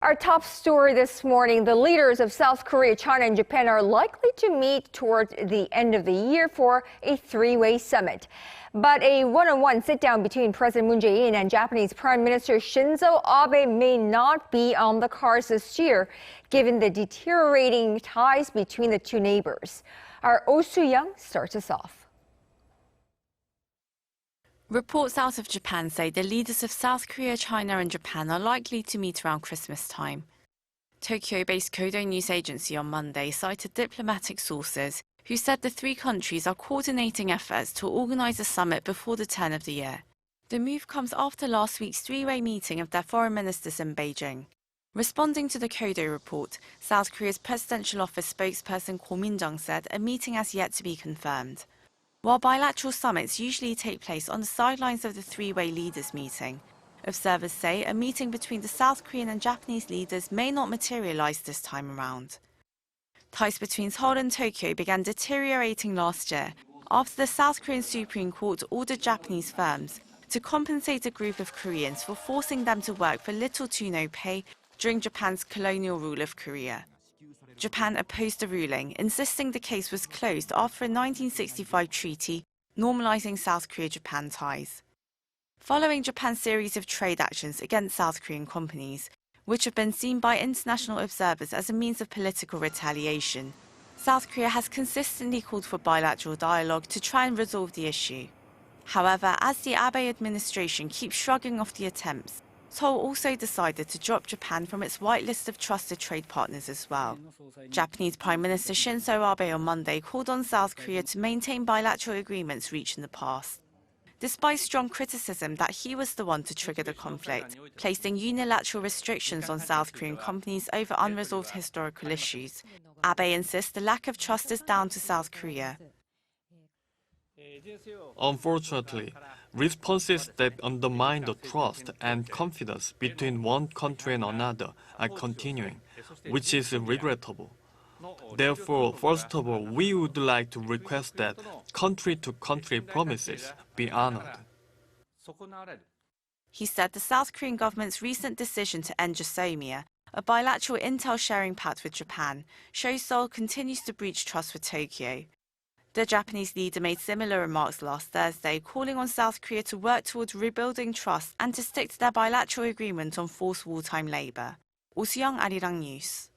Our top story this morning, the leaders of South Korea, China, and Japan are likely to meet towards the end of the year for a three-way summit. But a one-on-one sit-down between President Moon Jae-in and Japanese Prime Minister Shinzo Abe may not be on the cards this year, given the deteriorating ties between the two neighbors. Our Soo-young starts us off. Reports out of Japan say the leaders of South Korea, China and Japan are likely to meet around Christmas time. Tokyo-based Kyodo News Agency on Monday cited diplomatic sources who said the three countries are coordinating efforts to organize a summit before the turn of the year. The move comes after last week's three-way meeting of their foreign ministers in Beijing. Responding to the Kyodo report, South Korea's presidential office spokesperson Koh Min-jung said a meeting has yet to be confirmed. While bilateral summits usually take place on the sidelines of the three-way leaders meeting, observers say a meeting between the South Korean and Japanese leaders may not materialize this time around. Ties between Seoul and Tokyo began deteriorating last year after the South Korean Supreme Court ordered Japanese firms to compensate a group of Koreans for forcing them to work for little to no pay during Japan's colonial rule of Korea. Japan opposed the ruling, insisting the case was closed after a 1965 treaty normalizing South Korea-Japan ties. Following Japan's series of trade actions against South Korean companies, which have been seen by international observers as a means of political retaliation, South Korea has consistently called for bilateral dialogue to try and resolve the issue. However, as the Abe administration keeps shrugging off the attempts, Seoul also decided to drop Japan from its whitelist of trusted trade partners as well. Japanese Prime Minister Shinzo Abe on Monday called on South Korea to maintain bilateral agreements reached in the past, despite strong criticism that he was the one to trigger the conflict, placing unilateral restrictions on South Korean companies over unresolved historical issues. Abe insists the lack of trust is down to South Korea. Unfortunately, responses that undermine the trust and confidence between one country and another are continuing, which is regrettable. Therefore, first of all, we would like to request that country-to-country promises be honored. He said the South Korean government's recent decision to end Jasomia, a bilateral intel-sharing pact with Japan, shows Seoul continues to breach trust with Tokyo. The Japanese leader made similar remarks last Thursday, calling on South Korea to work towards rebuilding trust and to stick to their bilateral agreement on forced wartime labor. Soo-young, Arirang News.